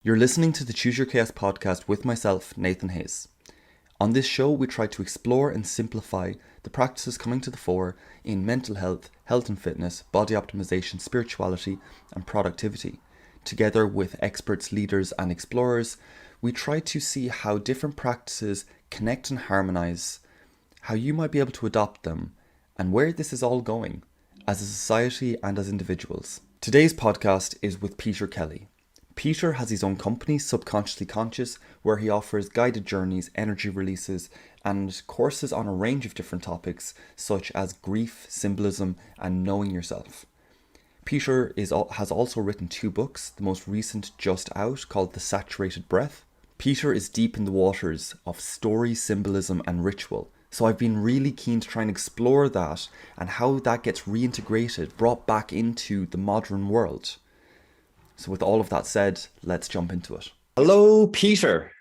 You're listening to the Choose Your Chaos podcast with myself, Nathan Hayes. On this show, we try to explore and simplify the practices coming to the fore in mental health, health and fitness, body optimization, spirituality, and productivity. Together with experts, leaders, and explorers, we try to see how different practices connect and harmonize, how you might be able to adopt them, and where this is all going as a society and as individuals. Today's podcast is with Peter Kelly. Peter has his own company, Subconsciously Conscious, where he offers guided journeys, energy releases, and courses on a range of different topics such as grief, symbolism, and knowing yourself. Peter has also written 2 books, the most recent just out called The Saturated Breath. Peter is deep in the waters of story, symbolism, and ritual. So I've been really keen to try and explore that and how that gets reintegrated, brought back into the modern world. So with all of that said, let's jump into it. Hello, Peter.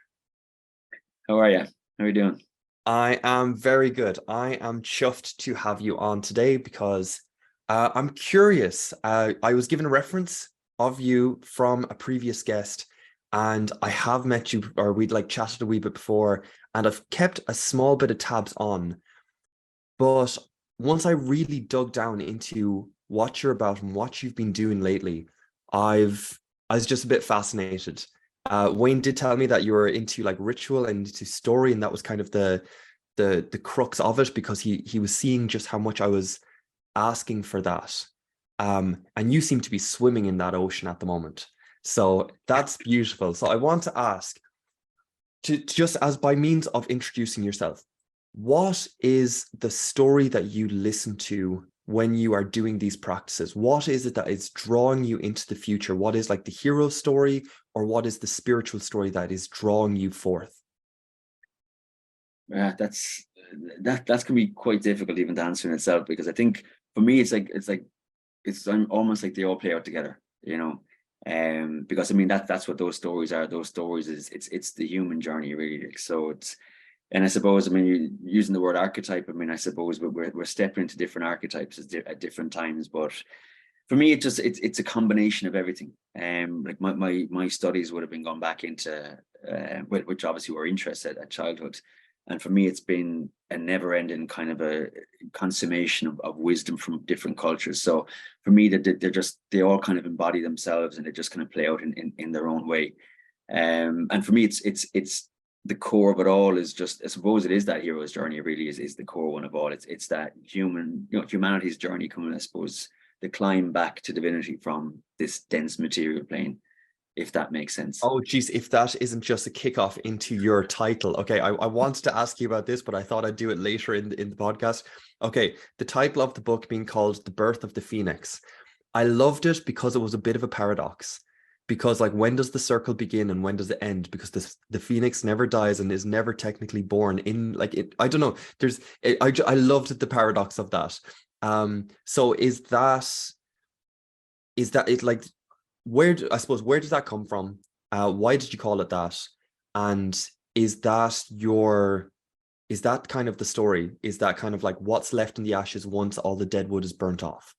How are you? How are you doing? I am very good. I am chuffed to have you on today because I'm curious. I was given a reference of you from a previous guest, and I have met you, or we'd chatted a wee bit before, and I've kept a small bit of tabs on. But once I really dug down into what you're about and what you've been doing lately, I was just a bit fascinated. Wayne did tell me that you were into ritual and into story, and that was kind of the crux of it, because he was seeing just how much I was asking for that. And you seem to be swimming in that ocean at the moment. So that's beautiful. So I want to ask, just as by means of introducing yourself, what is the story that you listen to when you are doing these practices? What is it that is drawing you into the future? What is the hero story, or what is the spiritual story that is drawing you forth? That's gonna be quite difficult even to answer in itself, because I think for me it's almost like they all play out together, because I mean that's what those stories are. Those stories is it's the human journey really. So it's, and I suppose, I mean, you're using the word archetype. I mean, I suppose we're stepping into different archetypes at different times, but for me, it's a combination of everything. Like my studies would have been gone back into which obviously were interested at childhood, and for me, it's been a never-ending kind of a consummation of wisdom from different cultures. So for me, they all kind of embody themselves, and they just kind of play out in their own way. And for me, it's the core of it all is just, I suppose it is that hero's journey. It really is the core one of all. It's that humanity's journey coming, I suppose, the climb back to divinity from this dense material plane, if that makes sense. Oh, geez, if that isn't just a kickoff into your title. Okay, I wanted to ask you about this, but I thought I'd do it later in the podcast. Okay, the title of the book being called The Birth of the Phoenix. I loved it because it was a bit of a paradox. Because when does the circle begin and when does it end? Because the phoenix never dies and is never technically born in it. I don't know. I loved the paradox of that. So is that it? I suppose, where does that come from? Why did you call it that? And is that kind of the story? Is that kind of what's left in the ashes once all the dead wood is burnt off?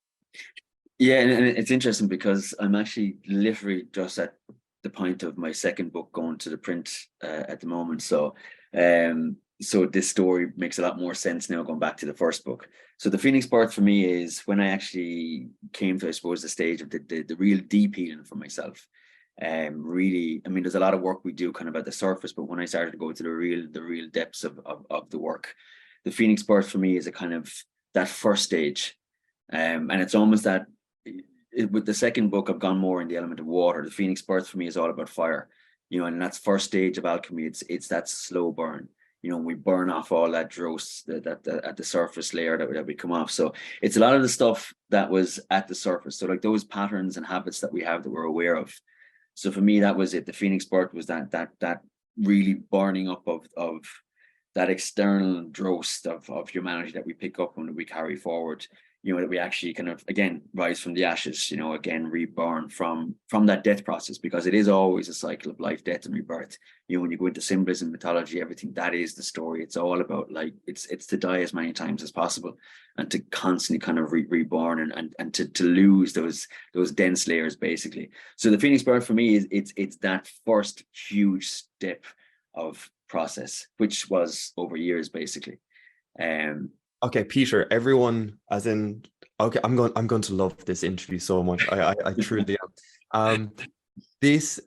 Yeah, and it's interesting because I'm actually literally just at the point of my second book going to the print at the moment. So this story makes a lot more sense now going back to the first book. So the Phoenix birth for me is when I actually came to, I suppose, the stage of the real deep healing for myself. Really, I mean, there's a lot of work we do kind of at the surface, but when I started to go to the real depths of the work, the Phoenix birth for me is a kind of that first stage. And it's almost that with the second book, I've gone more in the element of water. The Phoenix birth for me is all about fire, and that's first stage of alchemy. It's that slow burn. We burn off all that dross that at the surface layer that we come off. So it's a lot of the stuff that was at the surface. So those patterns and habits that we have that we're aware of. So for me, that was it. The Phoenix birth was that really burning up of that external dross of humanity that we pick up and we carry forward that we actually kind of, again, rise from the ashes, again, reborn from that death process, because it is always a cycle of life, death, and rebirth. When you go into symbolism, mythology, everything, that is the story. It's all about, like, it's to die as many times as possible, and to constantly kind of reborn, and to lose those dense layers, basically. So the Phoenix birth for me is it's that first huge step of process, which was over years, basically. Okay, Peter, everyone, as in, okay, I'm going to love this interview so much. I truly am. This,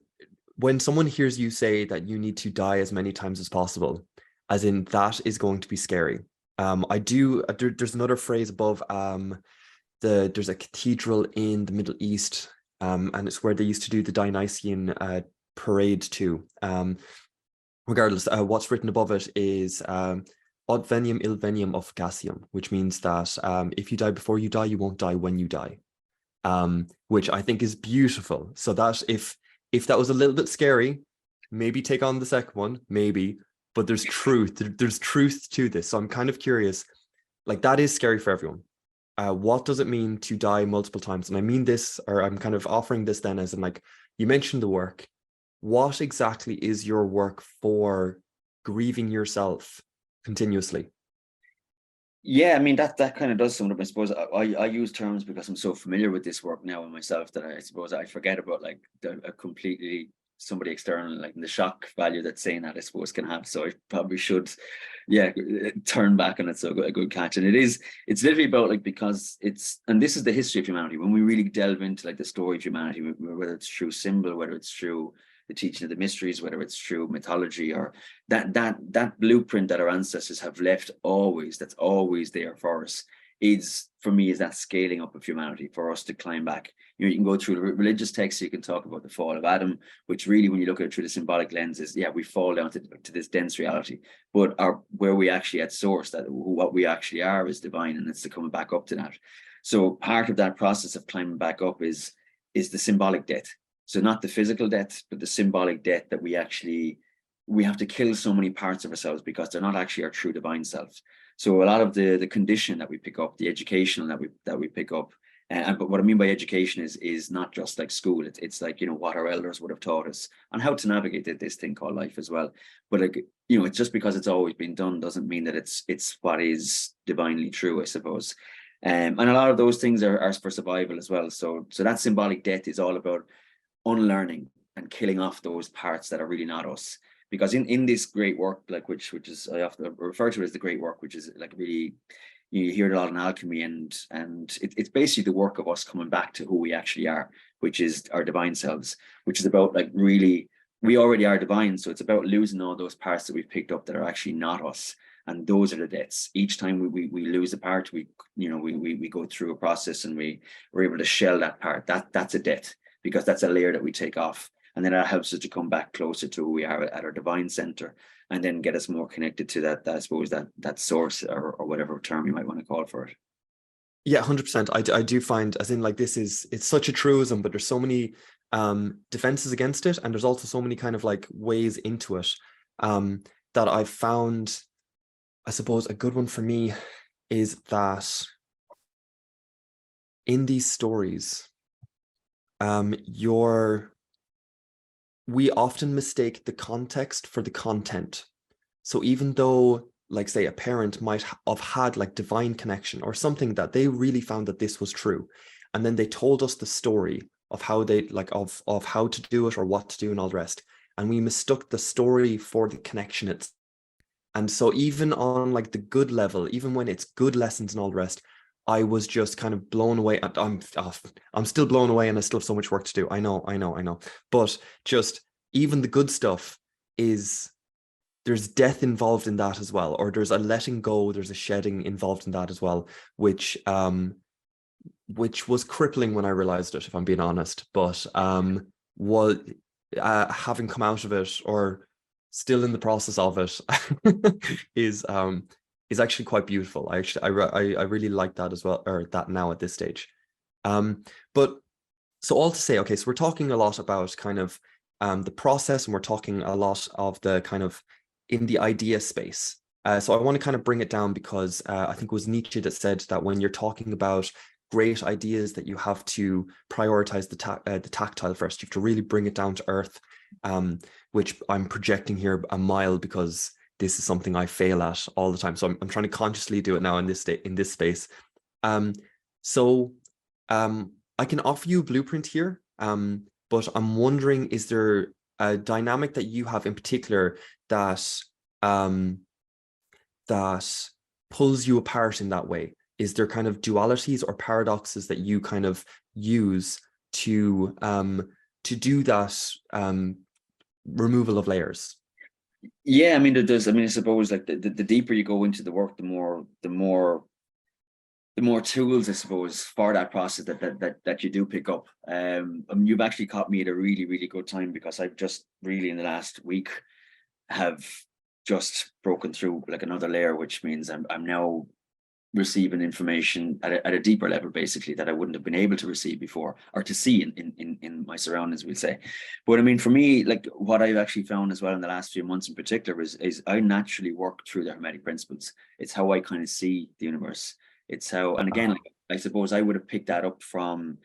when someone hears you say that you need to die as many times as possible, as in, that is going to be scary. There's another phrase above, there's a cathedral in the Middle East, and it's where they used to do the Dionysian parade too. Regardless, what's written above it is, Od veniam il veniam of Gassium, which means that if you die before you die, you won't die when you die, which I think is beautiful. So that if that was a little bit scary, maybe take on the second one, maybe, but there's truth. There's truth to this. So I'm kind of curious, like, that is scary for everyone. What does it mean to die multiple times? And I mean this, or I'm kind of offering this then as in, like, you mentioned the work. What exactly is your work for grieving yourself continuously? Yeah, I mean, that kind of does sum it up. I suppose I use terms because I'm so familiar with this work now in myself, that I suppose I forget about, like, a completely somebody external, like, the shock value that saying that, I suppose, can have. So I probably should, yeah, turn back on it. So a good catch. And it's literally about, like, because and this is the history of humanity. When we really delve into, like, the story of humanity, whether it's through symbol, whether it's through the teaching of the mysteries, whether it's through mythology, or that blueprint that our ancestors have left, always, that's always there for us, is, for me, is that scaling up of humanity for us to climb back. You can go through the religious texts, you can talk about the fall of Adam, which really, when you look at it through the symbolic lenses, yeah, we fall down to this dense reality, but where we actually at source, that what we actually are is divine, and it's to coming back up to that. So part of that process of climbing back up is the symbolic death. So not the physical death, but the symbolic death, that we have to kill so many parts of ourselves because they're not actually our true divine selves. So a lot of the condition that we pick up, the educational that we pick up, but what I mean by education is not just like school. It's like, what our elders would have taught us and how to navigate this thing called life as well. But, like, it's just because it's always been done doesn't mean that it's what is divinely true, I suppose. And a lot of those things are for survival as well. So that symbolic death is all about unlearning and killing off those parts that are really not us. Because in this great work, like, which is, I often refer to it as the great work, which is, like, really, you hear it a lot in alchemy, and it's basically the work of us coming back to who we actually are, which is our divine selves, which is about, like, really, we already are divine. So it's about losing all those parts that we've picked up that are actually not us. And those are the deaths. Each time we lose a part, we go through a process, and we're able to shell that part. That's a death, because that's a layer that we take off. And then that helps us to come back closer to who we are at our divine center, and then get us more connected to that I suppose, that source, or whatever term you might want to call for it. Yeah, 100%. I do find, as in, like, it's such a truism, but there's so many defenses against it, and there's also so many kind of, like, ways into it, that I've found, I suppose, a good one for me is that in these stories, we often mistake the context for the content. So even though, like, say, a parent might have had, like, divine connection or something, that they really found that this was true, and then they told us the story of how they, like, of how to do it or what to do and all the rest, and we mistook the story for the connection. And so even on, like, the good level, even when it's good lessons and all the rest, I was just kind of blown away. I'm still blown away, and I still have so much work to do. I know. But just even the good stuff there's death involved in that as well, or there's a letting go, there's a shedding involved in that as well, which was crippling when I realized it, if I'm being honest. But having come out of it, or still in the process of it, is actually quite beautiful. I really like that as well, or that now at this stage. But so, all to say, okay, so we're talking a lot about kind of the process, and we're talking a lot of the kind of in the idea space. So I want to kind of bring it down because I think it was Nietzsche that said that when you're talking about great ideas, that you have to prioritize the tactile first. You have to really bring it down to earth, which I'm projecting here a mile because this is something I fail at all the time. So I'm trying to consciously do it now in this space. I can offer you a blueprint here, but I'm wondering, is there a dynamic that you have in particular that that pulls you apart in that way? Is there kind of dualities or paradoxes that you kind of use to do that removal of layers? Yeah, I mean, there's, I mean, I suppose like the deeper you go into the work, the more tools, I suppose, for that process that you do pick up. I mean, you've actually caught me at a really, really good time, because I've just really in the last week have just broken through like another layer, which means I'm now receiving information at a deeper level, basically, that I wouldn't have been able to receive before, or to see in my surroundings, we'll say. But I mean, for me, like what I've actually found as well in the last few months in particular is I naturally work through the Hermetic principles. It's how I kind of see the universe. It's how, and again, like, I suppose I would have picked that up from,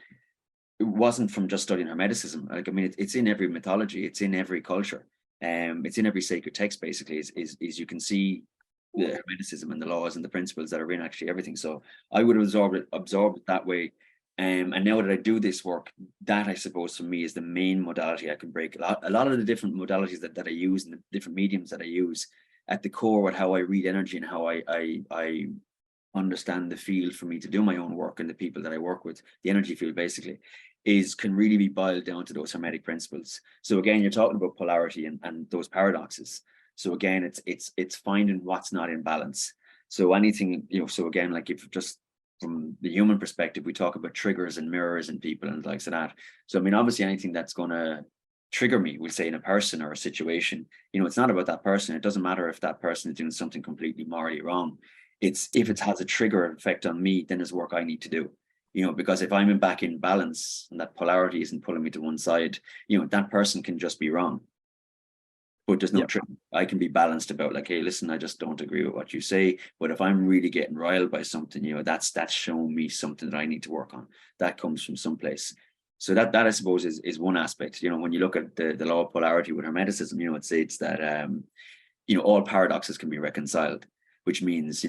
it wasn't from just studying Hermeticism. Like, I mean, it's in every mythology, it's in every culture, it's in every sacred text, basically, is you can see the Hermeticism and the laws and the principles that are in actually everything. So I would have absorbed it that way. And now that I do this work, that I suppose for me is the main modality I can break. A lot of the different modalities that I use and the different mediums that I use, at the core with how I read energy and how I understand the field for me to do my own work, and the people that I work with, the energy field basically, can really be boiled down to those Hermetic principles. So again, you're talking about polarity and those paradoxes. So again, it's finding what's not in balance. So anything, so again, like if just from the human perspective, we talk about triggers and mirrors and people and likes of that. So I mean, obviously anything that's going to trigger me, we'll say, in a person or a situation, it's not about that person. It doesn't matter if that person is doing something completely morally wrong. It's if it has a trigger effect on me, then there's work I need to do. Because if I'm back in balance and that polarity isn't pulling me to one side, that person can just be wrong. But there's no trick. I can be balanced about, like, hey, listen, I just don't agree with what you say. But if I'm really getting riled by something, that's showing me something that I need to work on. That comes from someplace. So that I suppose is one aspect. When you look at the law of polarity with Hermeticism, it states that all paradoxes can be reconciled, which means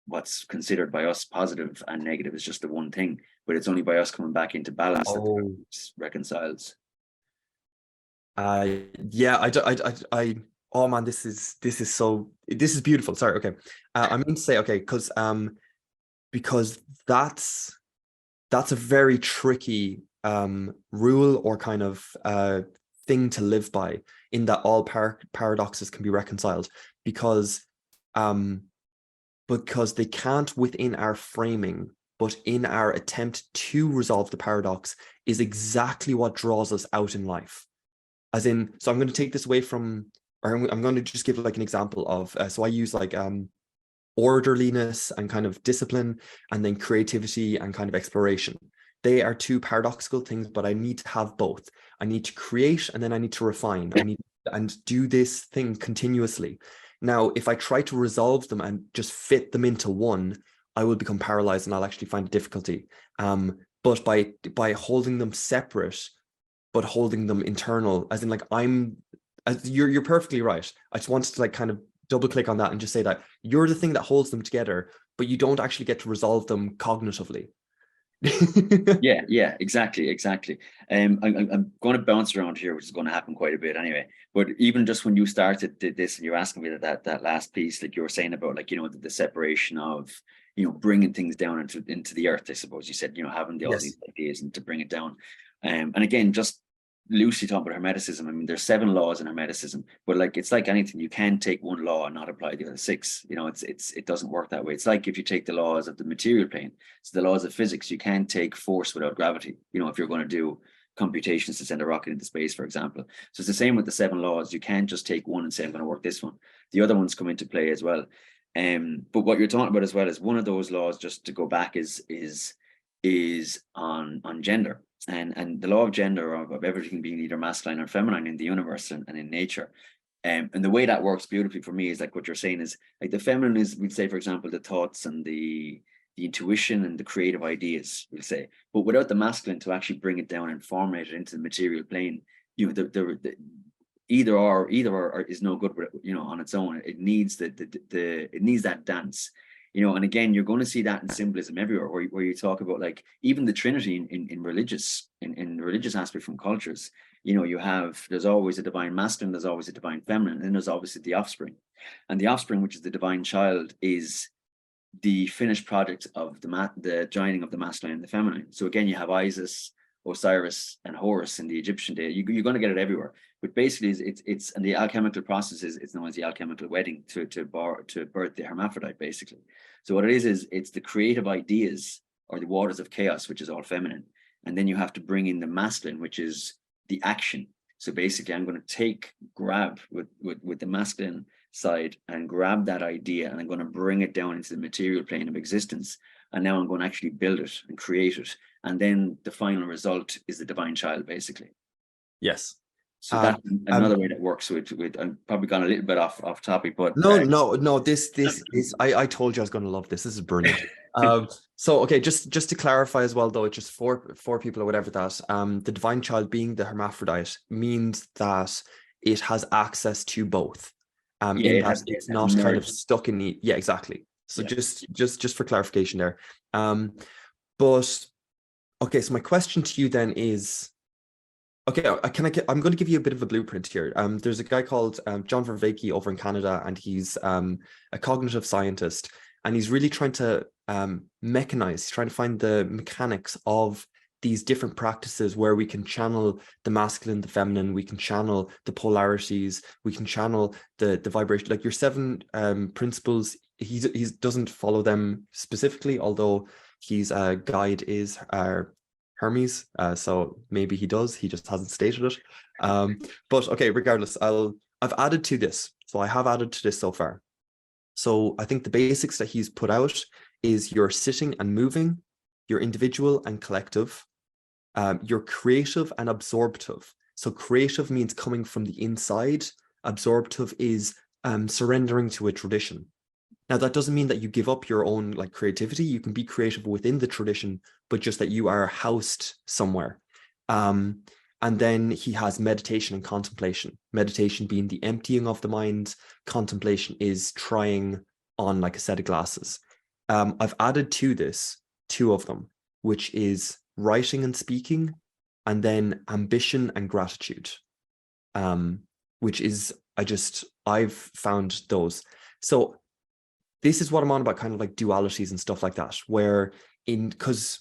what's considered by us positive and negative is just the one thing, but it's only by us coming back into balance that it reconciles. Oh man, this is beautiful. Sorry. Okay. I mean to say, okay, because that's a very tricky rule or kind of thing to live by, in that all paradoxes can be reconciled, because they can't within our framing, but in our attempt to resolve the paradox is exactly what draws us out in life. As in, so I'm going to take this away from, or I'm going to just give like an example of, so I use like orderliness and kind of discipline, and then creativity and kind of exploration. They are two paradoxical things, but I need to have both. I need to create, and then I need to refine. I need and do this thing continuously. Now, if I try to resolve them and just fit them into one, I will become paralyzed and I'll actually find difficulty. But by holding them separate, but holding them internal, as in like you're perfectly right. I just wanted to like kind of double click on that and just say that you're the thing that holds them together, but you don't actually get to resolve them cognitively. yeah, exactly. I'm going to bounce around here, which is going to happen quite a bit anyway. But even just when you started this and you're asking me that last piece, like you were saying about, like, the separation of, bringing things down into the earth, I suppose you said, having all these ideas and to bring it down. And again, just loosely talking about Hermeticism, I mean, there's 7 laws in Hermeticism, but like, it's like anything, you can't take one law and not apply the other 6. It doesn't work that way. It's like if you take the laws of the material plane, so the laws of physics, you can't take force without gravity, if you're going to do computations to send a rocket into space, for example. So it's the same with the 7 laws. You can't just take one and say, I'm going to work this one. The other ones come into play as well. But what you're talking about as well is one of those laws, just to go back, is on gender. And the law of gender, of everything being either masculine or feminine in the universe and in nature, And the way that works beautifully for me is like what you're saying is like the feminine is, we'd say, for example, the thoughts and the intuition and the creative ideas, we'll say, but without the masculine to actually bring it down and formulate it into the material plane, you know, the either or is no good with it, you know, on its own. It needs it needs that dance, you know. And again, you're going to see that in symbolism everywhere, where you talk about like even the Trinity in religious aspect from cultures. You know, there's always a divine masculine, there's always a divine feminine, and then there's obviously the offspring. And the offspring, which is the divine child, is the finished product of the joining of the masculine and the feminine. So again, you have Isis, Osiris, and Horus in the Egyptian day. You're going to get it everywhere. But basically, it's and the alchemical process it's known as the alchemical wedding to birth the hermaphrodite, basically. So what it is it's the creative ideas or the waters of chaos, which is all feminine, and then you have to bring in the masculine, which is the action. So basically, I'm going to grab with the masculine side and grab that idea, and I'm going to bring it down into the material plane of existence. And now I'm going to actually build it and create it. And then the final result is the divine child, basically. Yes. So that's another way that works with I'm probably gone a little bit off topic, but no, this I told you I was going to love this. This is brilliant. So okay, just to clarify as well, though, it's just for people or whatever, that the divine child being the hermaphrodite means that it has access to both. In that it's not kind of stuck in the, yeah, exactly. So just for clarification there. But okay, so my question to you then is, okay, I'm going to give you a bit of a blueprint here. There's a guy called John Vervaeke over in Canada, and he's a cognitive scientist, and he's really trying to mechanize, he's trying to find the mechanics of these different practices where we can channel the masculine, the feminine, we can channel the polarities, we can channel the vibration, like your 7 principles. He doesn't follow them specifically, although his guide is Hermes, so maybe he does, he just hasn't stated it. But okay, regardless, I've added to this. So I have added to this so far. So I think the basics that he's put out is your sitting and moving, your individual and collective, your creative and absorptive. So creative means coming from the inside. Absorptive is surrendering to a tradition. Now, that doesn't mean that you give up your own like creativity. You can be creative within the tradition, but just that you are housed somewhere. And then he has meditation and contemplation. Meditation being the emptying of the mind. Contemplation is trying on like a set of glasses. I've added to this 2 of them, which is writing and speaking, and then ambition and gratitude, which is, I've found those. So this is what I'm on about, kind of like dualities and stuff like that, where because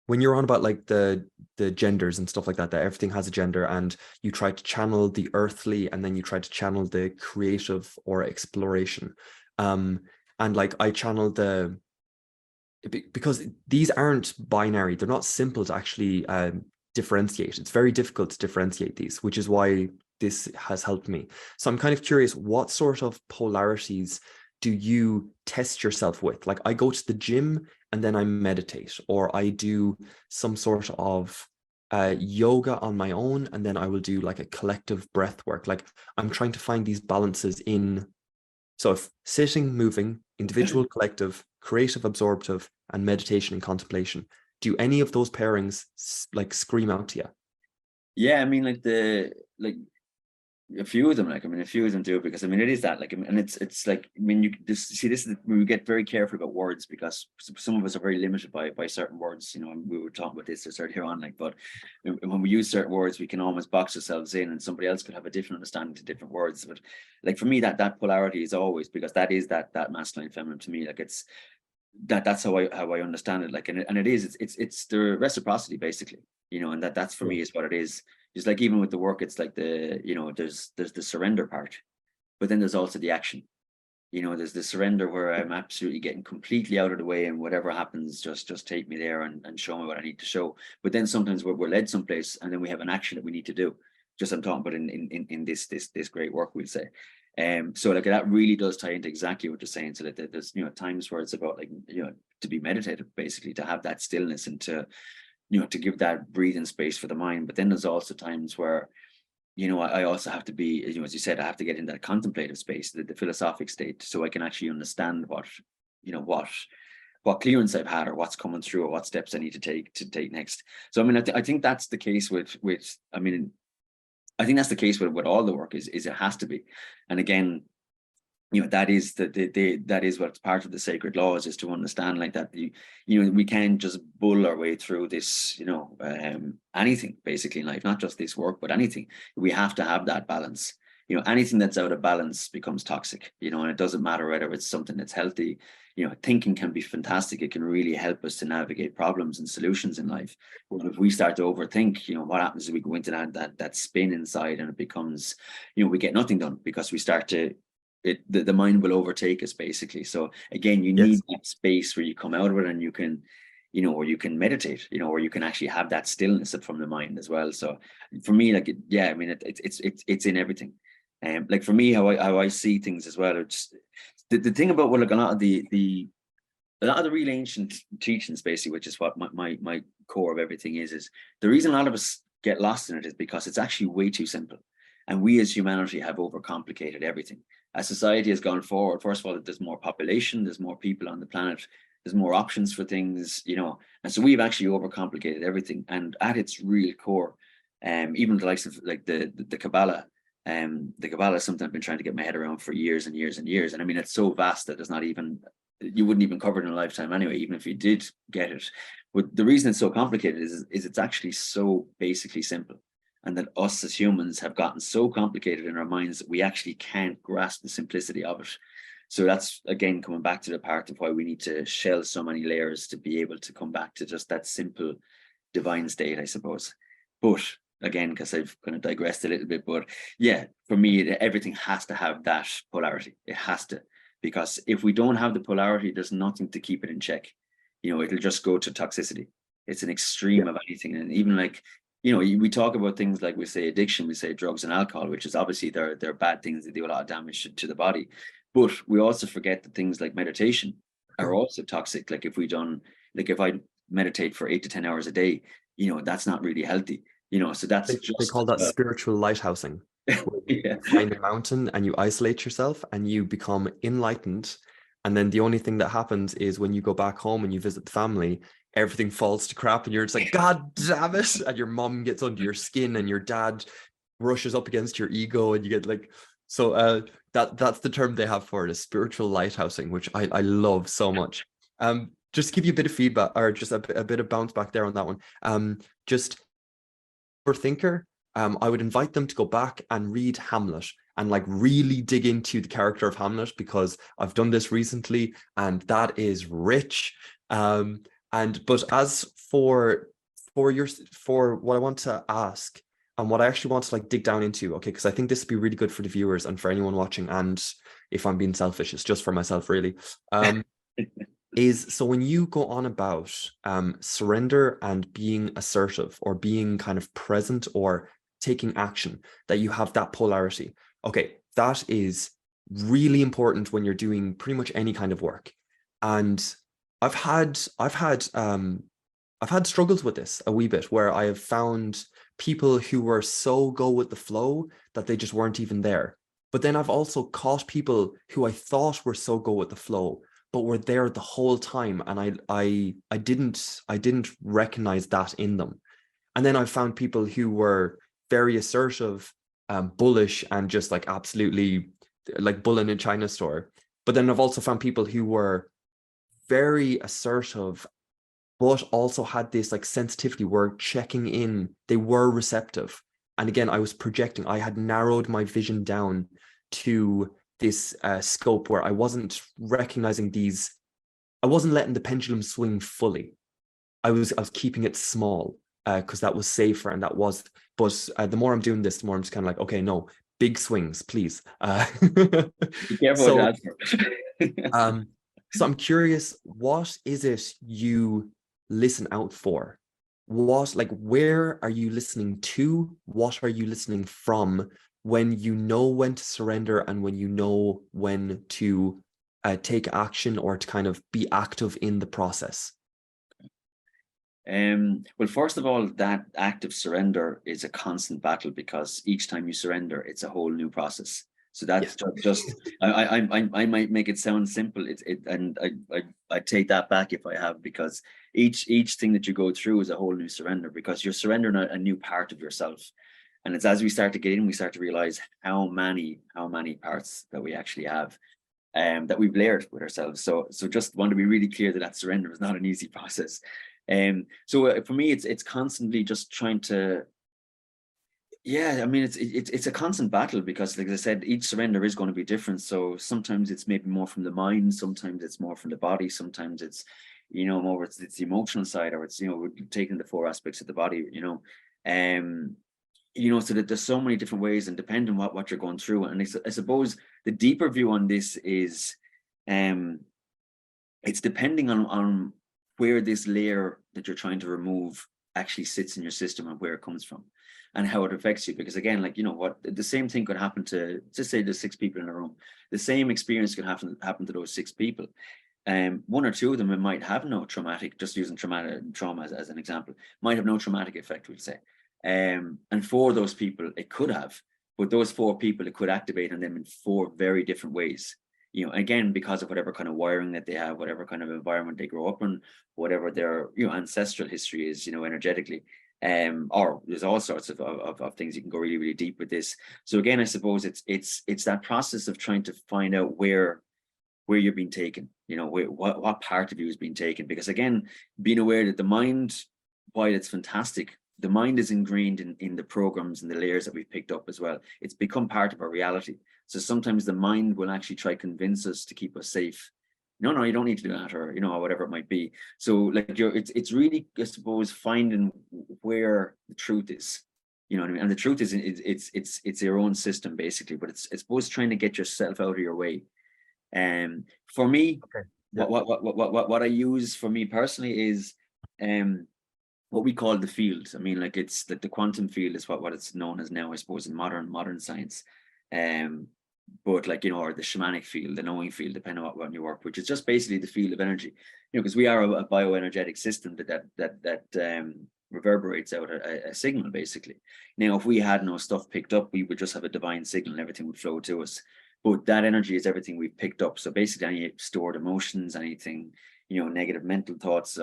when you're on about like the genders and stuff like that everything has a gender, and you try to channel the earthly and then you try to channel the creative or exploration. And like I channel because these aren't binary, they're not simple to actually differentiate. It's very difficult to differentiate these, which is why this has helped me. So I'm kind of curious, what sort of polarities do you test yourself with? Like I go to the gym and then I meditate, or I do some sort of yoga on my own, and then I will do like a collective breath work. Like I'm trying to find these balances in, so if sitting, moving, individual, collective, creative, absorptive, and meditation and contemplation, do any of those pairings like scream out to you? Yeah, I mean, like a few of them, like, I mean, a few of them do, because I mean, it is that, like, I mean, and it's like, I mean, this is we get very careful about words, because some of us are very limited by certain words, you know, and we were talking about this earlier on, like, but when we use certain words, we can almost box ourselves in, and somebody else could have a different understanding to different words. But like for me, that polarity is always, because that is that masculine and feminine to me. Like it's that's how I understand it. Like, and it is, it's the reciprocity, basically, you know, and that's for me is what it is. Just like even with the work, it's like you know, there's the surrender part, but then there's also the action. You know, there's the surrender where I'm absolutely getting completely out of the way, and whatever happens, just take me there and show me what I need to show. But then sometimes we're led someplace, and then we have an action that we need to do. Just I'm talking about in this great work, we'll say. So like that really does tie into exactly what you're saying. So that there's, you know, times where it's about, like, you know, to be meditative, basically, to have that stillness and to, you know, to give that breathing space for the mind. But then there's also times where you know, I also have to be, you know, as you said, I have to get in that contemplative space, the philosophic state, so I can actually understand what, you know, what clearance I've had, or what's coming through, or what steps I need to take next. So I mean, I think that's the case with I mean, I think that's the case with all the work, is it has to be. And again, you know, that is that is what's part of the sacred laws, is to understand like that you know, we can't just bull our way through this, you know, anything basically in life, not just this work, but anything. We have to have that balance. You know, anything that's out of balance becomes toxic, you know, and it doesn't matter whether it's something that's healthy. You know, thinking can be fantastic. It can really help us to navigate problems and solutions in life. But if we start to overthink, you know, what happens is we go into that spin inside, and it becomes, you know, we get nothing done, because we start to, the mind will overtake us basically. So again, you need Yes. that space where you come out of it, and you can, you know, where you can meditate, you know, where you can actually have that stillness from the mind as well. So for me, like, yeah, I mean, it's in everything. Like for me, how I see things as well. It's the thing about what, like, a lot of the real ancient teachings, basically, which is what my core of everything is the reason a lot of us get lost in it is because it's actually way too simple. And we as humanity have overcomplicated everything. As society has gone forward, first of all, there's more population, there's more people on the planet, there's more options for things, you know, and so we've actually overcomplicated everything. And at its real core, even the likes of like the Kabbalah, the Kabbalah is something I've been trying to get my head around for years and years and years. And I mean, it's so vast that there's not even, you wouldn't even cover it in a lifetime anyway, even if you did get it. But the reason it's so complicated is it's actually so basically simple. And that us as humans have gotten so complicated in our minds that we actually can't grasp the simplicity of it. So that's, again, coming back to the part of why we need to shell so many layers to be able to come back to just that simple divine state, I suppose. But again, because I've kind of digressed a little bit, but yeah, for me, everything has to have that polarity. It has to, because if we don't have the polarity, there's nothing to keep it in check. You know, it'll just go to toxicity. It's an extreme of anything. And even like, you know, we talk about things like, we say addiction, we say drugs and alcohol, which is obviously they're bad things that do a lot of damage to the body. But we also forget that things like meditation are also toxic. Like if I meditate for 8 to 10 hours a day, you know, that's not really healthy. You know, so that's They call that spiritual lighthousing. yeah. You find a mountain and you isolate yourself and you become enlightened. And then the only thing that happens is when you go back home and you visit the family, everything falls to crap and you're just like, God damn it. And your mom gets under your skin and your dad brushes up against your ego and you get like, so that's the term they have for it, is spiritual lighthousing, which I love so much. Just to give you a bit of feedback, or just a bit of bounce back there on that one. Just for thinker, I would invite them to go back and read Hamlet and like really dig into the character of Hamlet, because I've done this recently and that is rich. But as for what I want to ask and what I actually want to like dig down into, okay, because I think this would be really good for the viewers and for anyone watching, and if I'm being selfish, it's just for myself really. Is so when you go on about surrender and being assertive or being kind of present or taking action, that you have that polarity. Okay, that is really important when you're doing pretty much any kind of work. And I've had struggles with this a wee bit, where I have found people who were so go with the flow that they just weren't even there. But then I've also caught people who I thought were so go with the flow, but were there the whole time, and I didn't recognize that in them. And then I found people who were very assertive, bullish, and just like absolutely like bull in a China store. But then I've also found people who were very assertive, but also had this like sensitivity, were checking in, they were receptive. And again, I was projecting, I had narrowed my vision down to this scope where I wasn't recognizing these, I wasn't letting the pendulum swing fully. I was keeping it small because that was safer, and that was, but the more I'm doing this, the more I'm just kind of like, okay, no, big swings, please. Be careful so, with that. so I'm curious, what is it you listen out for? What, like, where are you listening to? What are you listening from when you know when to surrender and when you know when to take action or to kind of be active in the process? Well, first of all, that act of surrender is a constant battle, because each time you surrender, it's a whole new process. So that's just I might make it sound simple. And I take that back if I have, because each thing that you go through is a whole new surrender, because you're surrendering a new part of yourself. And it's as we start to get in, we start to realize how many parts that we actually have, that we've layered with ourselves. So just want to be really clear that surrender is not an easy process. So for me, it's constantly just trying to, yeah, I mean, it's a constant battle, because like I said, each surrender is going to be different. So sometimes it's maybe more from the mind, sometimes it's more from the body, sometimes it's, more it's the emotional side, or it's, we're taking the 4 aspects of the body, so that there's so many different ways, and depending on what you're going through. And I suppose the deeper view on this is, it's depending on where this layer that you're trying to remove actually sits in your system, and where it comes from, and how it affects you. Because again, like, the same thing could happen to, just say there's 6 people in a room, the same experience could happen to those 6 people. 1 or 2 of them might have no traumatic, just using trauma as an example, might have no traumatic effect, we'll say. And for those people, it could have, but those 4 people, it could activate on them in 4 very different ways. Again, because of whatever kind of wiring that they have, whatever kind of environment they grow up in, whatever their, ancestral history is, energetically. Or there's all sorts of things. You can go really, really deep with this. So again, I suppose it's that process of trying to find out where you're being taken, what part of you is being taken. Because again, being aware that the mind, while it's fantastic, the mind is ingrained in the programs and the layers that we've picked up as well. It's become part of our reality. So sometimes the mind will actually try to convince us to keep us safe. No, you don't need to do that, or whatever it might be. So like it's really, I suppose, finding where the truth is. You know what I mean? And the truth is, it's your own system basically, but it's supposed trying to get yourself out of your way. And for me, Okay. Yeah. what I use for me personally is what we call the field. I mean, like, it's like the quantum field is what it's known as now, I suppose, in modern science. But like, or the shamanic field, the knowing field, depending on what you work, which is just basically the field of energy. Because we are a bioenergetic system that reverberates out a signal, basically. Now, if we had no stuff picked up, we would just have a divine signal and everything would flow to us. But that energy is everything we've picked up. So basically, any stored emotions, anything, negative mental thoughts,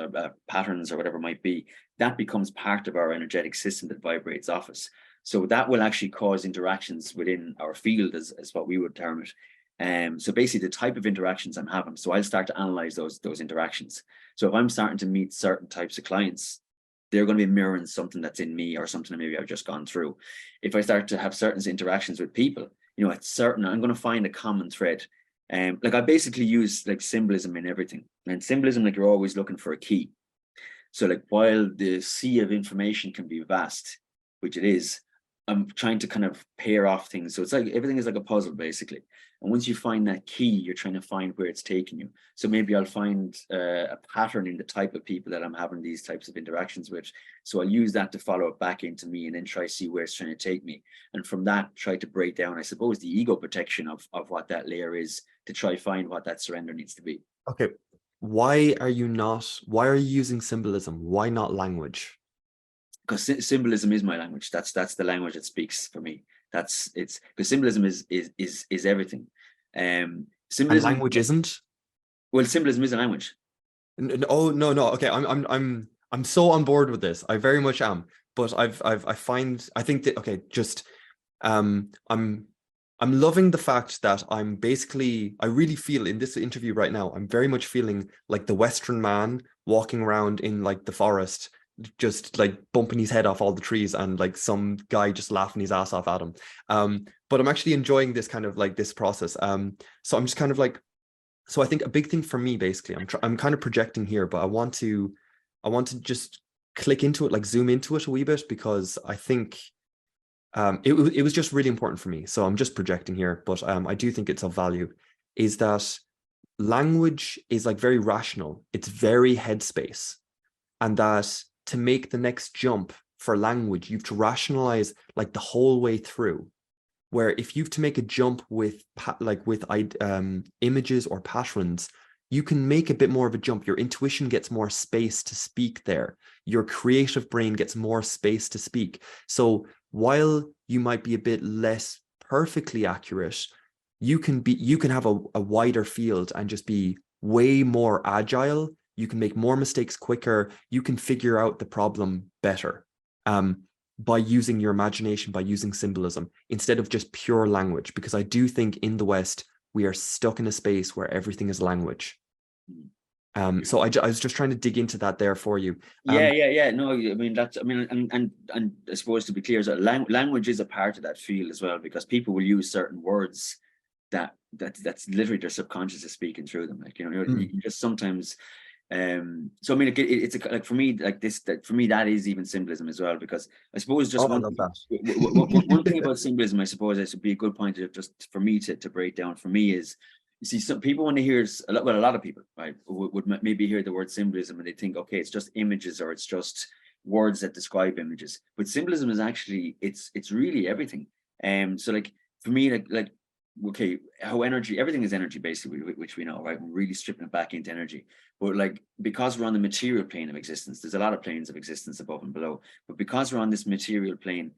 patterns, or whatever it might be, that becomes part of our energetic system that vibrates off us. So that will actually cause interactions within our field, as what we would term it. So basically, the type of interactions I'm having. So I'll start to analyze those interactions. So if I'm starting to meet certain types of clients, they're going to be mirroring something that's in me, or something that maybe I've just gone through. If I start to have certain interactions with people, it's certain I'm going to find a common thread. Like, I basically use like symbolism in everything. And symbolism, like, you're always looking for a key. So like, while the sea of information can be vast, which it is, I'm trying to kind of pair off things. So it's like everything is like a puzzle, basically. And once you find that key, you're trying to find where it's taking you. So maybe I'll find a pattern in the type of people that I'm having these types of interactions with. So I'll use that to follow it back into me, and then try to see where it's trying to take me. And from that, try to break down, I suppose, the ego protection of what that layer is, to try find what that surrender needs to be. Okay. Why are you using symbolism? Why not language? Because symbolism is my language. That's the language that speaks for me. It's because symbolism is everything. Symbolism, and language isn't. Well, symbolism is a language. Oh, no. Okay, I'm so on board with this. I very much am. But I think that, okay, just I'm loving the fact that I really feel in this interview right now, I'm very much feeling like the Western man walking around in like the forest, just like bumping his head off all the trees, and like some guy just laughing his ass off at him. But I'm actually enjoying this kind of like this process. So I'm just kind of like, so I think a big thing for me, basically, I'm kind of projecting here, but I want to just click into it, like zoom into it a wee bit, because I think it was just really important for me. So I'm just projecting here, but I do think it's of value, is that language is like very rational. It's very headspace. And that to make the next jump for language, you have to rationalize like the whole way through. Where if you have to make a jump with images or patterns, you can make a bit more of a jump. Your intuition gets more space to speak there. Your creative brain gets more space to speak. So while you might be a bit less perfectly accurate, you can have a wider field and just be way more agile. You can make more mistakes quicker. You can figure out the problem better by using your imagination, by using symbolism instead of just pure language. Because I do think in the West, we are stuck in a space where everything is language. So I was just trying to dig into that there for you. Yeah. No, I mean, and I suppose to be clear, so language is a part of that field as well, because people will use certain words that's literally their subconscious is speaking through them. Like, you just sometimes. So I mean, it's like for me, like this, that for me, that is even symbolism as well, because I suppose just one thing about symbolism, I suppose it would be a good point to just for me to break down for me is, you see, some people when they hear a lot of people, right, would maybe hear the word symbolism and they think, okay, it's just images or it's just words that describe images. But symbolism is actually it's really everything. So like for me, like okay, how everything is energy basically, which we know, right? We're really stripping it back into energy. But like, because we're on the material plane of existence, there's a lot of planes of existence above and below. But because we're on this material plane,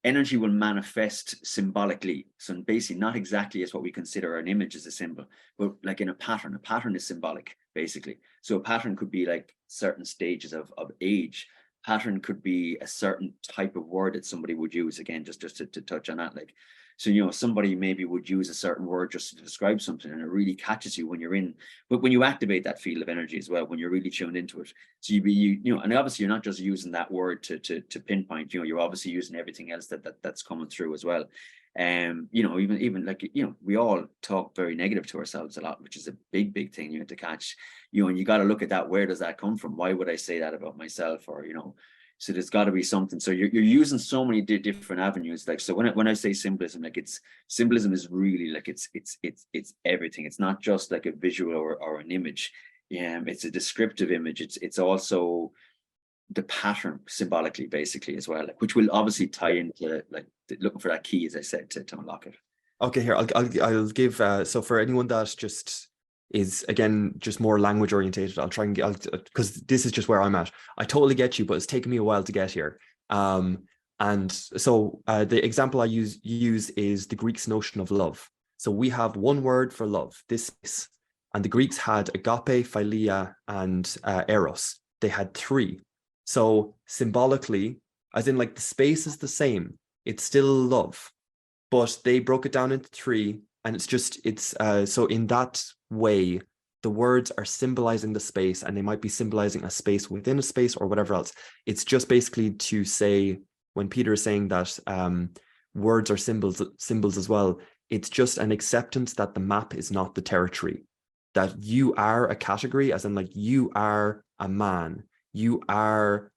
energy will manifest symbolically. So basically not exactly as what we consider an image as a symbol, but like in a pattern. A pattern is symbolic, basically. So a pattern could be like certain stages of age. Pattern could be a certain type of word that somebody would use, again, just to touch on that. Like, so, somebody maybe would use a certain word just to describe something, and it really catches you when you're in, but when you activate that field of energy as well, when you're really tuned into it. So and obviously you're not just using that word to pinpoint, you're obviously using everything else that's coming through as well. Even like, we all talk very negative to ourselves a lot, which is a big thing, to catch, and you got to look at that. Where does that come from? Why would I say that about myself? Or, so there's got to be something. So you're using so many different avenues. Like, so when I say symbolism, like symbolism is really like, it's everything. It's not just like a visual or an image. It's a descriptive image. It's also the pattern symbolically, basically, as well, which will obviously tie into like looking for that key, as I said, to unlock it. Okay, here I'll give so for anyone that just is, again, just more language orientated, I'll try and get, because this is just where I'm at. I totally get you, but it's taken me a while to get here. And so the example I use is the Greeks' notion of love. So we have one word for love, this, and the Greeks had agape, philia, and eros. They had three. So symbolically, as in like the space is the same, it's still love, but they broke it down into three, and it's so in that way, the words are symbolizing the space, and they might be symbolizing a space within a space or whatever else. It's just basically to say, when Peter is saying that words are symbols as well, it's just an acceptance that the map is not the territory, that you are a category, as in like you are a man, you are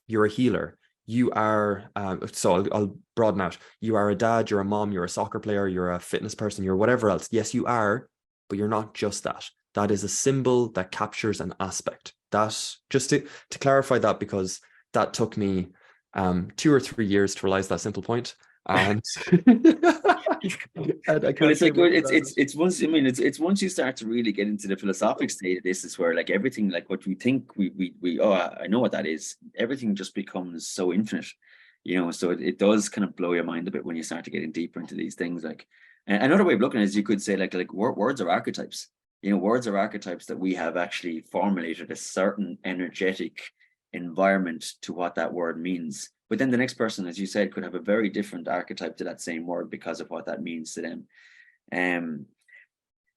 you're a healer, you are so I'll broaden out. You are a dad, you're a mom, you're a soccer player, you're a fitness person, you're whatever else. Yes, you are, but you're not just that. That is a symbol that captures an aspect. That, just to clarify that, because that took me 2 or 3 years to realize that simple point. And but it's like, it's once, I mean, it's once you start to really get into the philosophic state of this, is where like everything, like what we think we I know what that is, everything just becomes so infinite, so it does kind of blow your mind a bit when you start to getting deeper into these things. Like, and another way of looking at it is, you could say like words are archetypes. Words are archetypes that we have actually formulated a certain energetic environment to what that word means. But then the next person, as you said, could have a very different archetype to that same word because of what that means to them.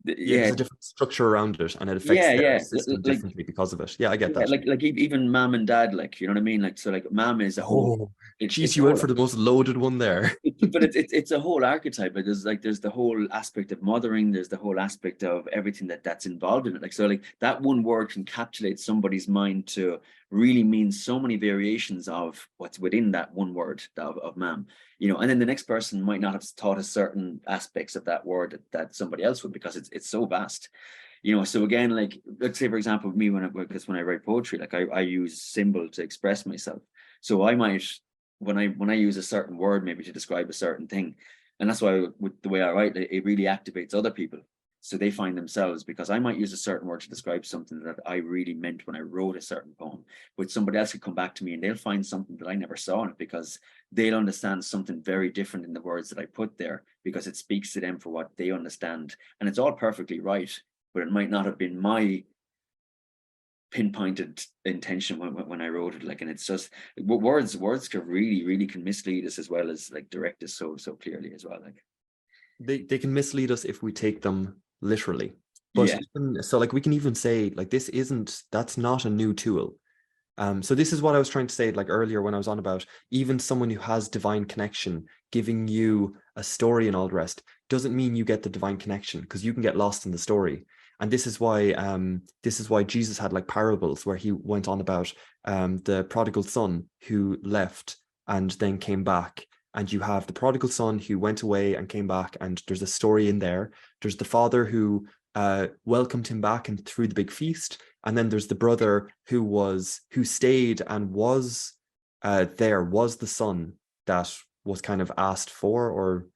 There's a different structure around it, and it affects their system differently because of it. Yeah, I get that. Like even mom and dad, like, you know what I mean? Like, so like mom is a whole. Geez, you went for the most loaded one there. But it's a whole archetype. But there's the whole aspect of mothering. There's the whole aspect of everything that's involved in it. Like, so like that one word can encapsulate somebody's mind to really mean so many variations of what's within that one word of mom. And then the next person might not have thought of certain aspects of that word that somebody else would, because it's so vast. So again, like, let's say, for example, me, when I write poetry, like I use symbol to express myself. So I might, when I use a certain word maybe to describe a certain thing, and that's why with the way I write, it really activates other people. So they find themselves, because I might use a certain word to describe something that I really meant when I wrote a certain poem, but somebody else could come back to me and they'll find something that I never saw in it, because they'll understand something very different in the words that I put there, because it speaks to them for what they understand. And it's all perfectly right, but it might not have been my pinpointed intention when I wrote it. Like, and it's just words can really can mislead us as well as like direct us so clearly as well. Like they can mislead us if we take them literally. But yeah, so like we can even say like that's not a new tool. So this is what I was trying to say like earlier when I was on about even someone who has divine connection giving you a story and all the rest doesn't mean you get the divine connection, because you can get lost in the story. And this is why Jesus had like parables where he went on about the prodigal son who left and then came back. And you have the prodigal son who went away and came back, and there's a story in there. There's the father who welcomed him back and threw the big feast. And then there's the brother who stayed and was was the son that was kind of asked for, or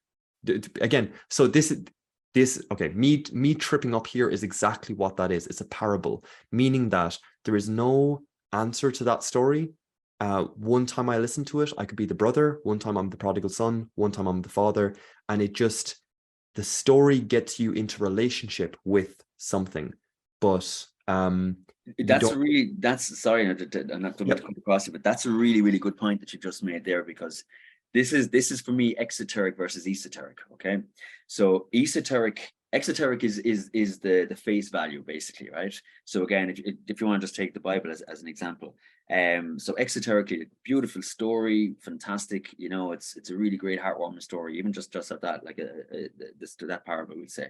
again. So this okay, me tripping up here is exactly what that is. It's a parable, meaning that there is no answer to that story. One time I listen to it, I could be the brother. One time I'm the prodigal son. One time I'm the father, and the story gets you into relationship with something, but sorry, I'm not going to come across it, but that's a really good point that you just made there, because this is for me exoteric versus esoteric. Okay, so exoteric is the face value basically, right? So again, if you want to just take the Bible as an example, so exoterically, beautiful story, fantastic, you know, it's a really great heartwarming story, even just of that, like that parable, we'd say.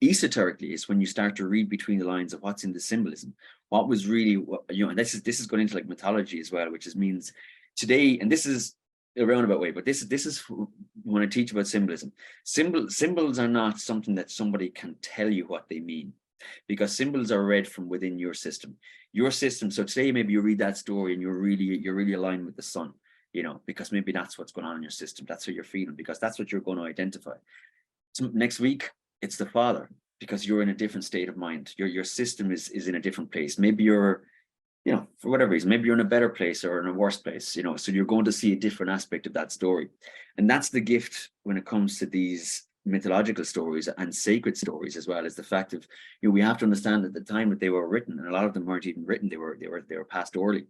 Esoterically is when you start to read between the lines of what's in the symbolism, what was really, you know, and this is going into like mythology as well, which means today, and this is a roundabout way, but this is when I teach about symbolism. Symbols are not something that somebody can tell you what they mean, because symbols are read from within your system. So today maybe you read that story and you're really aligned with the sun, you know, because maybe that's what's going on in your system. That's how you're feeling, because that's what you're going to identify. So next week, it's the father, because you're in a different state of mind. Your system is in a different place. Maybe you're, you know, for whatever reason, maybe you're in a better place or in a worse place, you know, so you're going to see a different aspect of that story. And that's the gift when it comes to these mythological stories and sacred stories as well, is the fact of, you know, we have to understand at the time that they were written, and a lot of them weren't even written, they were passed orally,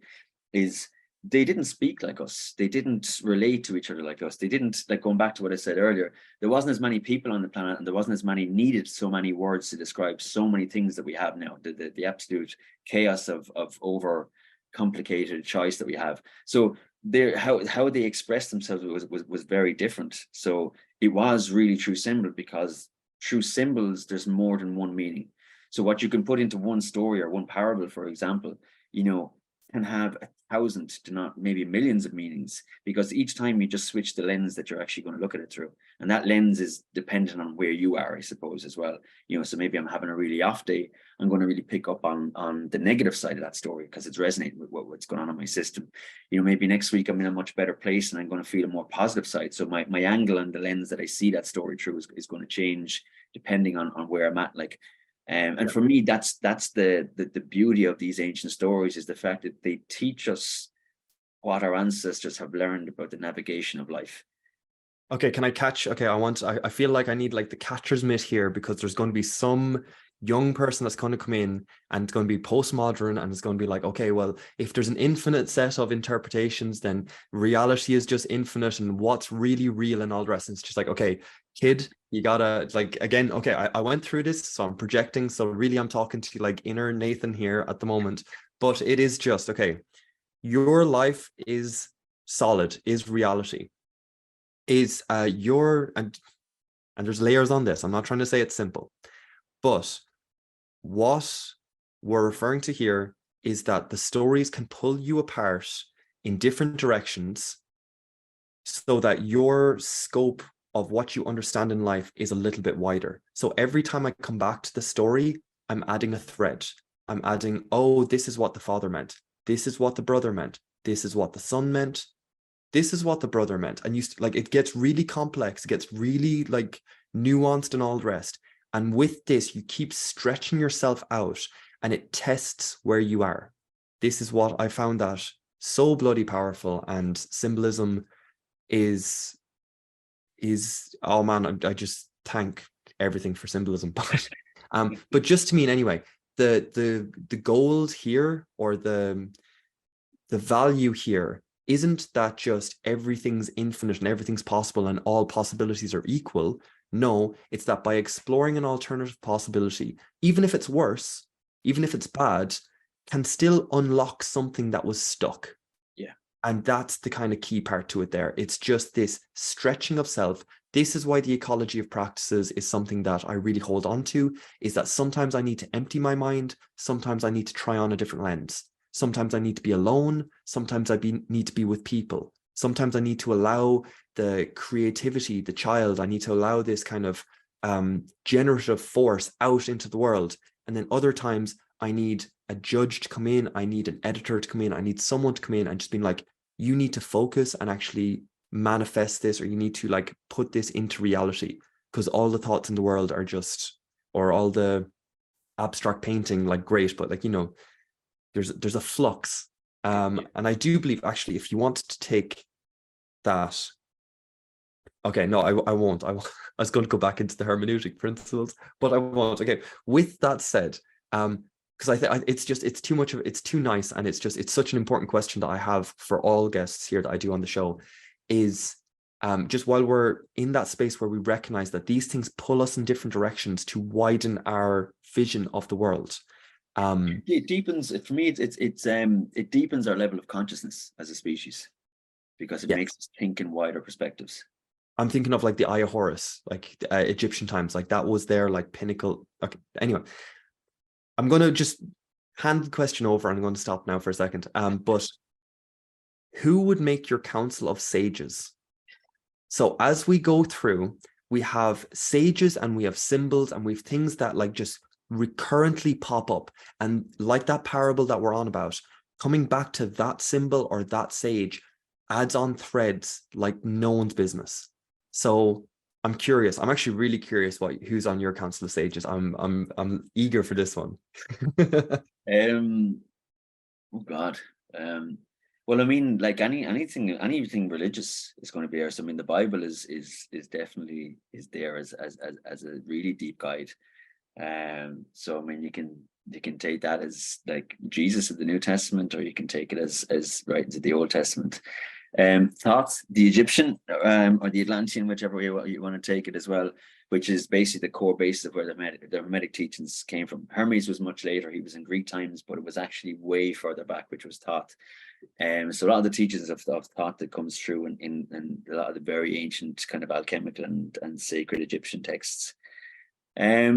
is they didn't speak like us. They didn't relate to each other like us. They didn't, like, going back to what I said earlier, there wasn't as many people on the planet, and there wasn't as many needed so many words to describe so many things that we have now, the absolute chaos of over complicated choice that we have. So how they expressed themselves was very different. So it was really true symbol, because through symbols there's more than one meaning. So what you can put into one story or one parable, for example, you know, can have 1,000 to not maybe millions of meanings, because each time you just switch the lens that you're actually going to look at it through, and that lens is dependent on where you are, I suppose, as well. You know, so maybe I'm having a really off day, I'm going to really pick up on the negative side of that story because it's resonating with what's going on in my system. You know, maybe next week I'm in a much better place and I'm going to feel a more positive side, so my angle and the lens that I see that story through is going to change depending on where I'm at. Like, and for me, that's the beauty of these ancient stories, is the fact that they teach us what our ancestors have learned about the navigation of life. Okay, can I catch? Okay, I feel like I need like the catcher's mitt here, because there's going to be some young person that's going to come in and it's going to be postmodern, and it's going to be like, okay, well, if there's an infinite set of interpretations, then reality is just infinite, and what's really real and all the rest. And it's just like, okay, kid, you gotta, like, again, okay, I went through this, so I'm projecting, so really I'm talking to like inner Nathan here at the moment, but it is just, okay, your life is solid, is reality, is and there's layers on this. I'm not trying to say it's simple, but what we're referring to here is that the stories can pull you apart in different directions so that your scope of what you understand in life is a little bit wider. So every time I come back to the story, I'm adding a thread. I'm adding, oh, this is what the father meant. This is what the brother meant. This is what the son meant. This is what the brother meant. And like, it gets really complex. It gets really like nuanced and all the rest. And with this, you keep stretching yourself out and it tests where you are. This is what I found that so bloody powerful. And symbolism is oh man, I just thank everything for symbolism. But just to mean anyway, the gold here, or the value here, isn't that just everything's infinite and everything's possible and all possibilities are equal. No, it's that by exploring an alternative possibility, even if it's worse, even if it's bad, can still unlock something that was stuck. Yeah. And that's the kind of key part to it there. It's just this stretching of self. This is why the ecology of practices is something that I really hold on to, is that sometimes I need to empty my mind. Sometimes I need to try on a different lens. Sometimes I need to be alone. Sometimes need to be with people. Sometimes I need to allow the creativity, the child, I need to allow this kind of generative force out into the world. And then other times I need a judge to come in. I need an editor to come in. I need someone to come in and just being like, you need to focus and actually manifest this, or you need to like put this into reality, because all the thoughts in the world are just, or all the abstract painting, like great, but like, you know, there's a flux. And I do believe actually, if you wanted to take that, okay, no, I won't. I was going to go back into the hermeneutic principles, but I won't. Okay, with that said, because I think it's too much of, it's too nice, and it's such an important question that I have for all guests here that I do on the show, is just while we're in that space where we recognize that these things pull us in different directions to widen our vision of the world. It deepens, for me, it deepens our level of consciousness as a species, because it makes us think in wider perspectives. I'm thinking of like the Eye of Horus, like Egyptian times, like that was their like pinnacle. Okay, anyway, I'm going to just hand the question over, and I'm going to stop now for a second. But who would make your council of sages? So as we go through, we have sages and we have symbols and we have things that like just recurrently pop up. And like that parable that we're on about, coming back to that symbol or that sage adds on threads like no one's business. So I'm curious. I'm actually really curious who's on your council of sages. I'm eager for this one. Oh God. Well, I mean, like anything religious is going to be there. So I mean, the Bible is definitely there as a really deep guide. So I mean, you can take that as like Jesus of the New Testament, or you can take it as right into the Old Testament. Thoth, the Egyptian, or the Atlantean, whichever way you want to take it as well, which is basically the core basis of where the Hermetic teachings came from. Hermes was much later; he was in Greek times, but it was actually way further back, which was Thoth. So a lot of the teachings of Thoth that comes through in a lot of the very ancient kind of alchemical and sacred Egyptian texts. I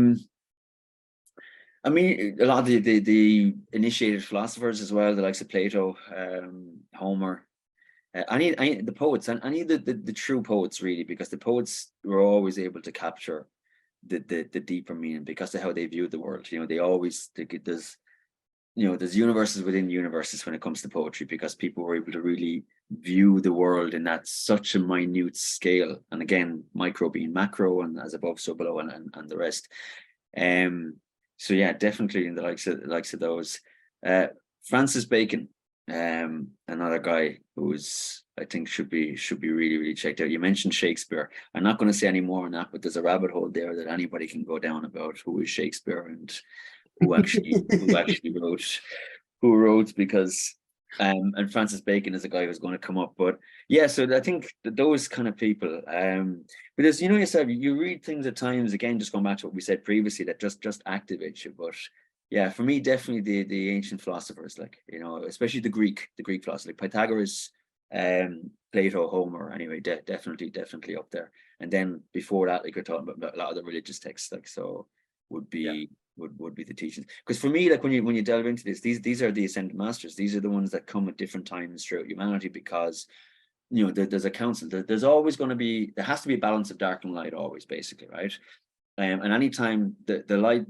mean, a lot of the initiated philosophers as well, the likes of Plato, Homer. I need the poets, and I need the true poets, really, because the poets were always able to capture the deeper meaning because of how they viewed the world. You know, there's universes within universes when it comes to poetry, because people were able to really view the world in that such a minute scale. And again, micro being macro, and as above, so below, and the rest. So yeah, definitely in the likes of those. Francis Bacon, another guy who's, I think, should be really, really checked out. You mentioned Shakespeare. I'm not going to say any more on that, but there's a rabbit hole there that anybody can go down about who is Shakespeare and who actually wrote, because and Francis Bacon is a guy who's going to come up. But yeah, so I think that those kind of people, because you know yourself, you read things at times, again, just going back to what we said previously, that just activate you. But yeah, for me, definitely the ancient philosophers, like, you know, especially the Greek philosophers, like Pythagoras, Plato, Homer, anyway, definitely up there. And then before that, like, you're talking about a lot of the religious texts, like, so would be would be the teachings. Because for me, like, when you delve into this, these are the ascended masters. These are the ones that come at different times throughout humanity, because you know there's a council. There's always going to be, there has to be a balance of dark and light, always, basically, right? And anytime the light,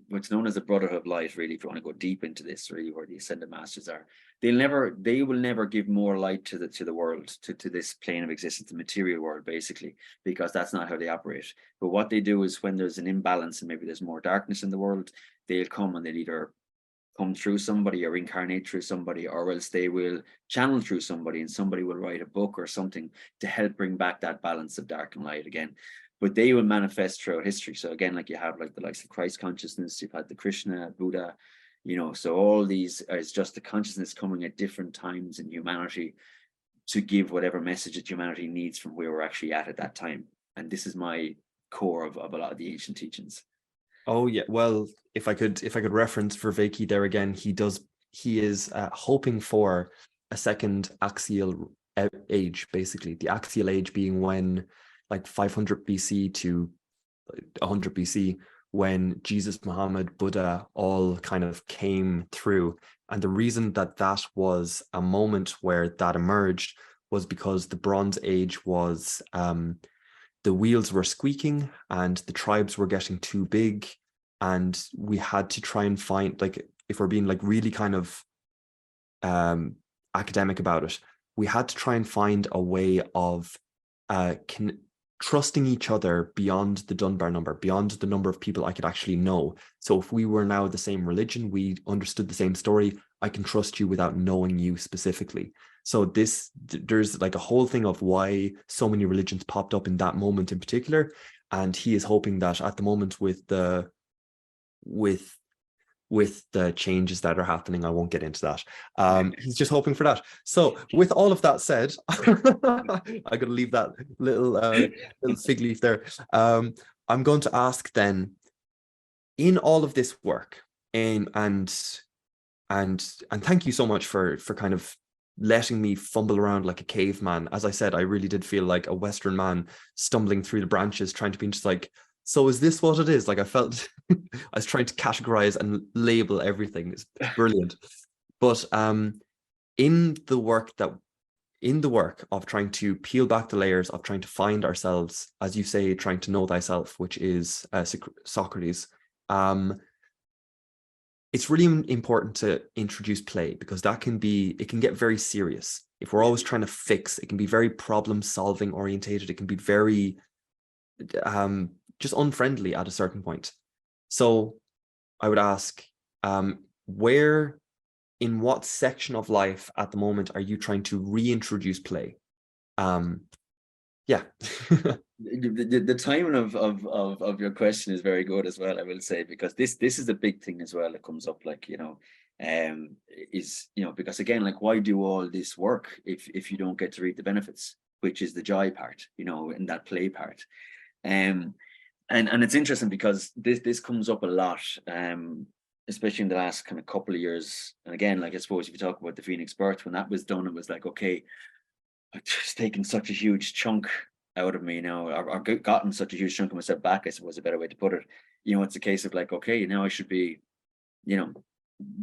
what's known as the brotherhood of light, really, if you want to go deep into this, really, where the ascended masters are, they will never give more light to the world, to this plane of existence, the material world, basically, because that's not how they operate. But what they do is when there's an imbalance and maybe there's more darkness in the world, they'll come and they'll either come through somebody or incarnate through somebody, or else they will channel through somebody, and somebody will write a book or something to help bring back that balance of dark and light again. But they will manifest throughout history. So again, like you have like the likes of Christ consciousness, you've had the Krishna, Buddha, so all these is just the consciousness coming at different times in humanity to give whatever message that humanity needs from where we're actually at that time. And this is my core of a lot of the ancient teachings. Oh yeah, well, if I could reference Vervaeke there again, he is hoping for a second axial age, basically the axial age being when like 500 BC to 100 BC, when Jesus, Muhammad, Buddha all kind of came through. And the reason that was a moment where that emerged was because the Bronze Age was the wheels were squeaking and the tribes were getting too big, and we had to try and find, like, if we're being like really kind of academic about it, we had to try and find a way of trusting each other beyond the Dunbar number, beyond the number of people I could actually know. So if we were now the same religion, we understood the same story, I can trust you without knowing you specifically. So there's like a whole thing of why so many religions popped up in that moment in particular. And he is hoping that at the moment with the changes that are happening, I won't get into that. He's just hoping for that. So with all of that said, I gotta leave that little fig leaf there. I'm going to ask then, in all of this work, and thank you so much for kind of letting me fumble around like a caveman. As I said, I really did feel like a Western man stumbling through the branches, trying to be just like, so is this what it is? Like I felt I was trying to categorize and label everything. It's brilliant. But in the work of trying to peel back the layers, of trying to find ourselves, as you say, trying to know thyself, which is Socrates, it's really important to introduce play, because it can get very serious. If we're always trying to fix, it can be very problem solving orientated. It can be very just unfriendly at a certain point. So I would ask, where, in what section of life at the moment are you trying to reintroduce play? Yeah. The timing of your question is very good as well, I will say, because this is a big thing as well that comes up, like, because again, like, why do all this work if you don't get to reap the benefits, which is the joy part, and that play part. And it's interesting because this comes up a lot, especially in the last kind of couple of years. And again, like, I suppose if you talk about the Phoenix birth, when that was done, it was like, okay, it's taken such a huge chunk out of me now, or gotten such a huge chunk of myself back, I suppose, a better way to put it. It's a case of like, okay, now I should be,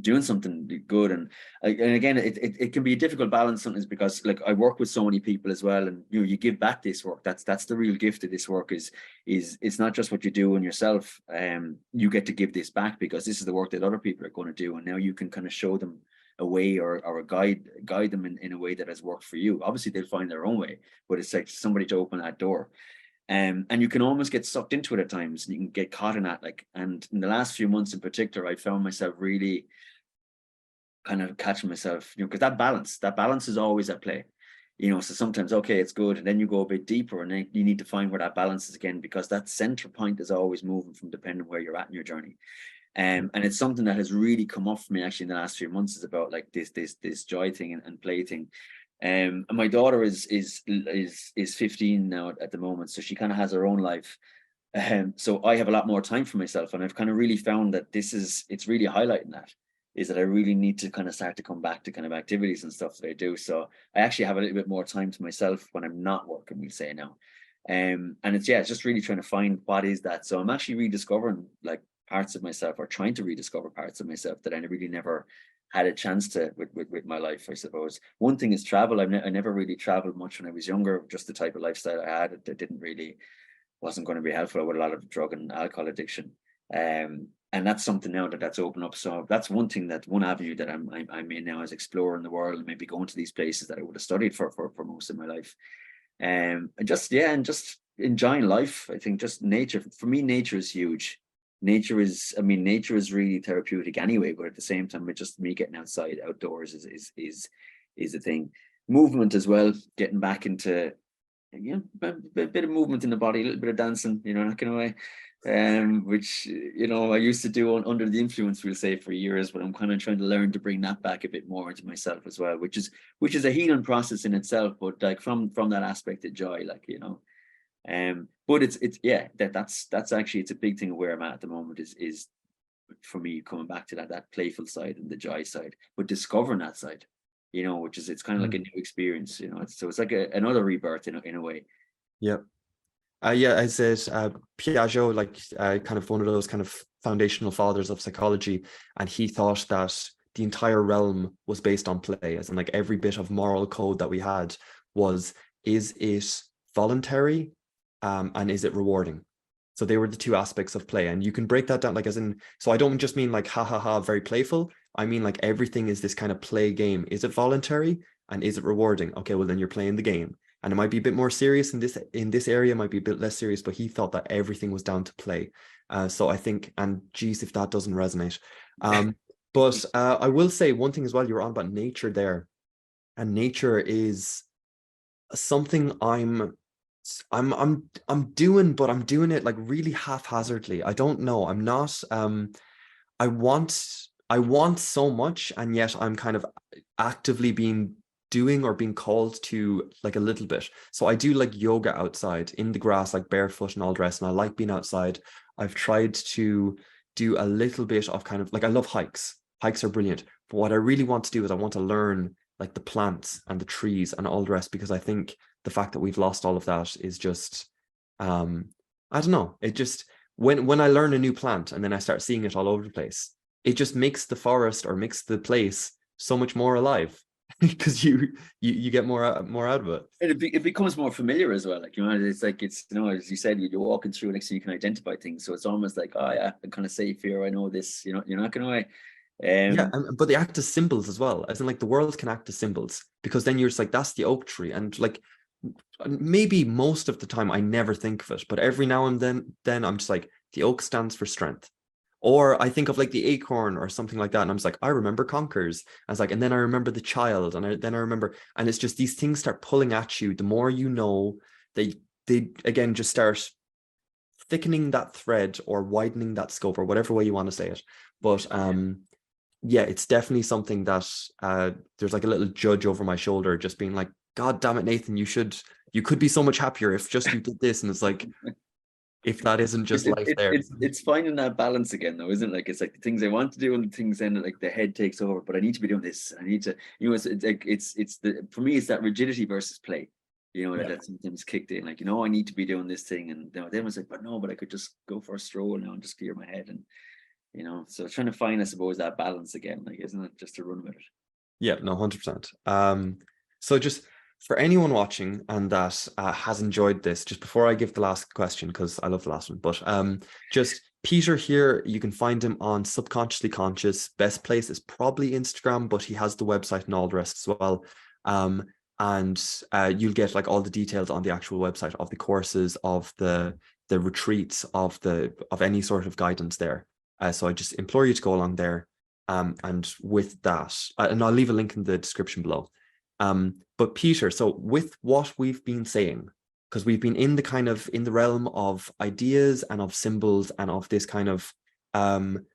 doing something good. And again, it can be a difficult balance sometimes, because like I work with so many people as well, and you give back this work. That's the real gift of this work, is it's not just what you do on yourself. You get to give this back, because this is the work that other people are going to do, and now you can kind of show them a way, or guide them in a way that has worked for you. Obviously they'll find their own way, but it's like somebody to open that door. And you can almost get sucked into it at times, and you can get caught in that. Like, and in the last few months in particular, I found myself really kind of catching myself, because that balance is always at play. So sometimes, okay, it's good, and then you go a bit deeper, and then you need to find where that balance is again, because that center point is always moving from depending where you're at in your journey. And it's something that has really come up for me actually in the last few months, is about like this joy thing and play thing. And my daughter is 15 now at the moment, so she kind of has her own life. So I have a lot more time for myself, and I've kind of really found that it's really highlighting that, is that I really need to kind of start to come back to kind of activities and stuff that I do. So I actually have a little bit more time to myself when I'm not working, we'll say now. And it's just really trying to find what is that. So I'm actually rediscovering like parts of myself, or trying to rediscover parts of myself that I really never had a chance to with my life, I suppose. One thing is travel. I never really traveled much when I was younger, just the type of lifestyle I had that wasn't going to be helpful with a lot of drug and alcohol addiction. And and that's something now that's opened up. So that's one thing, that one avenue that I'm in now, is exploring the world, and maybe going to these places that I would have studied for most of my life. And just enjoying life. I think just nature, for me, nature is huge. Nature is really therapeutic anyway, but at the same time, it's just me getting outside, outdoors is a thing. Movement as well, getting back into, a bit of movement in the body, a little bit of dancing, that kind of way. Which, I used to do under the influence, we'll say, for years, but I'm kind of trying to learn to bring that back a bit more into myself as well, which is a healing process in itself, but like from that aspect of joy, but that's actually, it's a big thing of where I'm at the moment, is for me coming back to that playful side and the joy side, but discovering that side, which is, it's kind of like a new experience, so it's like another rebirth in a way. Yeah. I said Piaget, kind of one of those kind of foundational fathers of psychology, and he thought that the entire realm was based on play, as in like every bit of moral code that we had is it voluntary, and is it rewarding? So they were the two aspects of play, and you can break that down, like, as in, so I don't just mean like ha ha ha, very playful. I mean like everything is this kind of play game. Is it voluntary, and is it rewarding? Okay, well then you're playing the game. And it might be a bit more serious in this area, it might be a bit less serious, but he thought that everything was down to play. So I think, and geez, if that doesn't resonate. But I will say one thing as well, you were on about nature there. And nature is something I'm doing, but I'm doing it like really haphazardly. I don't know. I'm not, I want so much, and yet I'm kind of actively doing or being called to like a little bit. So I do like yoga outside in the grass, like barefoot and all the rest, and I like being outside. I've tried to do a little bit of kind of like, I love hikes. Hikes are brilliant. But what I really want to do is I want to learn like the plants and the trees and all the rest, because I think the fact that we've lost all of that is just, I don't know. It just, when I learn a new plant and then I start seeing it all over the place, it just makes the forest or makes the place so much more alive. Because you get more out of it, and it becomes more familiar as well. Like, it's like, it's, as you said, you're walking through, like, so you can identify things. So it's almost like, oh yeah, I'm kind of safe here. I know this. You're not going away. Yeah, but they act as symbols as well, as in like the world can act as symbols, because then you're just like, that's the oak tree, and like maybe most of the time I never think of it, but every now and then I'm just like, the oak stands for strength. Or I think of like the acorn or something like that, and I'm just like, I remember conquers. I was like, and then I remember the child, and then I remember, and it's just these things start pulling at you. The more you know, they again just start thickening that thread or widening that scope, or whatever way you want to say it. But yeah, it's definitely something that there's like a little judge over my shoulder, just being like, God damn it, Nathan, you could be so much happier if just you did this. And it's like, if that isn't just life there. It's finding that balance again, though, isn't it? Like, it's like the things I want to do and the things then like the head takes over, but I need to be doing this. I need to, it's like, it's the, for me, it's that rigidity versus play, that sometimes kicked in, like, I need to be doing this thing. And then I was like, but I could just go for a stroll now and just clear my head. And, so trying to find, I suppose, that balance again, like, isn't it, just to run with it? Yeah, no, 100%. So just for anyone watching and that has enjoyed this, just before I give the last question, because I love the last one, but just Peter here, you can find him on Subconsciously Conscious. Best place is probably Instagram, but he has the website and all the rest as well. And you'll get like all the details on the actual website of the courses, of the retreats, of any sort of guidance there. So I just implore you to go along there. And with that, and I'll leave a link in the description below. But Peter, so with what we've been saying, because we've been in the realm of ideas and of symbols and of this kind of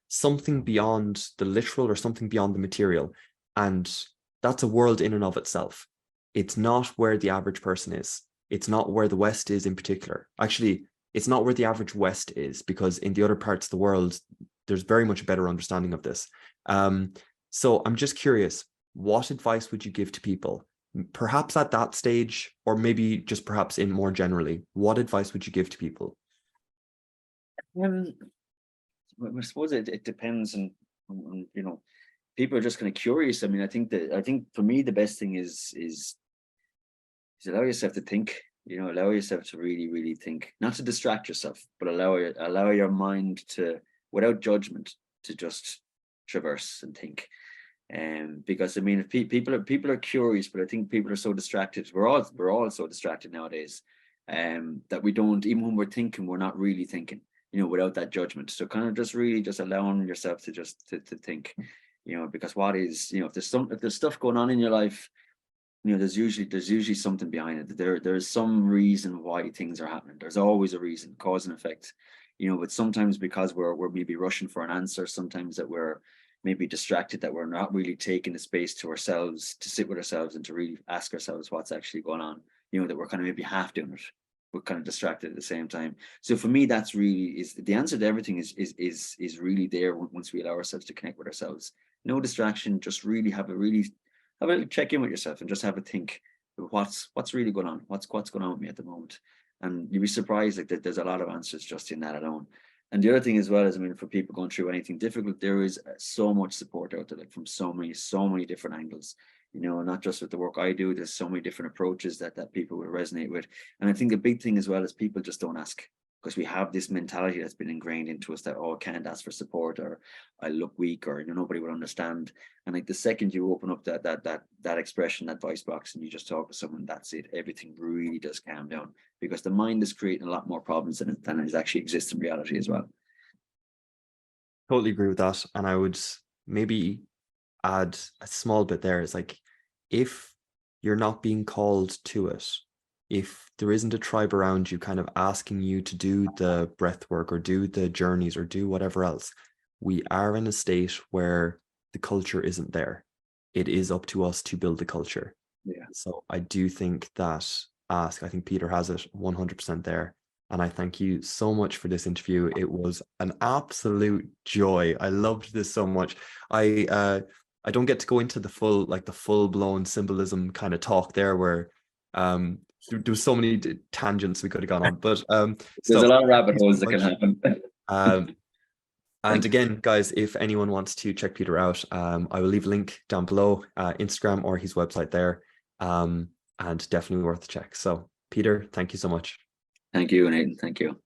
something beyond the literal or something beyond the material, and that's a world in and of itself. It's not where the average person is. It's not where the West is in particular. Actually, it's not where the average West is, because in the other parts of the world, there's very much a better understanding of this. So I'm just curious, what advice would you give to people, perhaps at that stage, or maybe just perhaps in more generally, what advice would you give to people? I suppose it depends on, people are just kind of curious. I mean, I think for me, the best thing is allow yourself to think, allow yourself to really, really think, not to distract yourself, but allow your mind to without judgment, to just traverse and think. Because I mean, if people are curious, but I think people are so distracted. We're all so distracted nowadays, that we don't, even when we're thinking, we're not really thinking, you know, without that judgment. So kind of just really just allowing yourself to just to think, you know, because what is, you know, if there's stuff going on in your life, you know, there's usually something behind it. There's some reason why things are happening. There's always a reason, cause and effect, you know. But sometimes because we're maybe rushing for an answer, sometimes that we're maybe distracted, that we're not really taking the space to ourselves, to sit with ourselves and to really ask ourselves what's actually going on, you know, that we're kind of maybe half doing it, we're kind of distracted at the same time. So for me, that's really is the answer to everything is really there once we allow ourselves to connect with ourselves. No distraction, just really have a check in with yourself and just have a think of what's really going on, what's going on with me at the moment. And you'll be surprised like that there's a lot of answers just in that alone. And the other thing as well is, I mean, for people going through anything difficult, there is so much support out there, like from so many different angles, you know, not just with the work I do. There's so many different approaches that people will resonate with. And I think the big thing as well is people just don't ask, because we have this mentality that's been ingrained into us that, oh, I can't ask for support, or I look weak, or, you know, nobody will understand. And like the second you open up that expression, that voice box, and you just talk to someone, that's it. Everything really does calm down, because the mind is creating a lot more problems than is actually exists in reality as well. Totally agree with that. And I would maybe add a small bit there. Is like, if you're not being called to it, if there isn't a tribe around you kind of asking you to do the breath work or do the journeys or do whatever else, we are in a state where the culture isn't there. It is up to us to build the culture. Yeah. So I do think that I think Peter has it 100% there. And I thank you so much for this interview. It was an absolute joy. I loved this so much. I don't get to go into the full-blown symbolism kind of talk there, where there was so many tangents we could have gone on, but there's a lot of rabbit holes that can happen. And again, guys, if anyone wants to check Peter out, I will leave a link down below, Instagram or his website there, and definitely worth a check. So Peter, thank you so much. Thank you, Nathan. Thank you.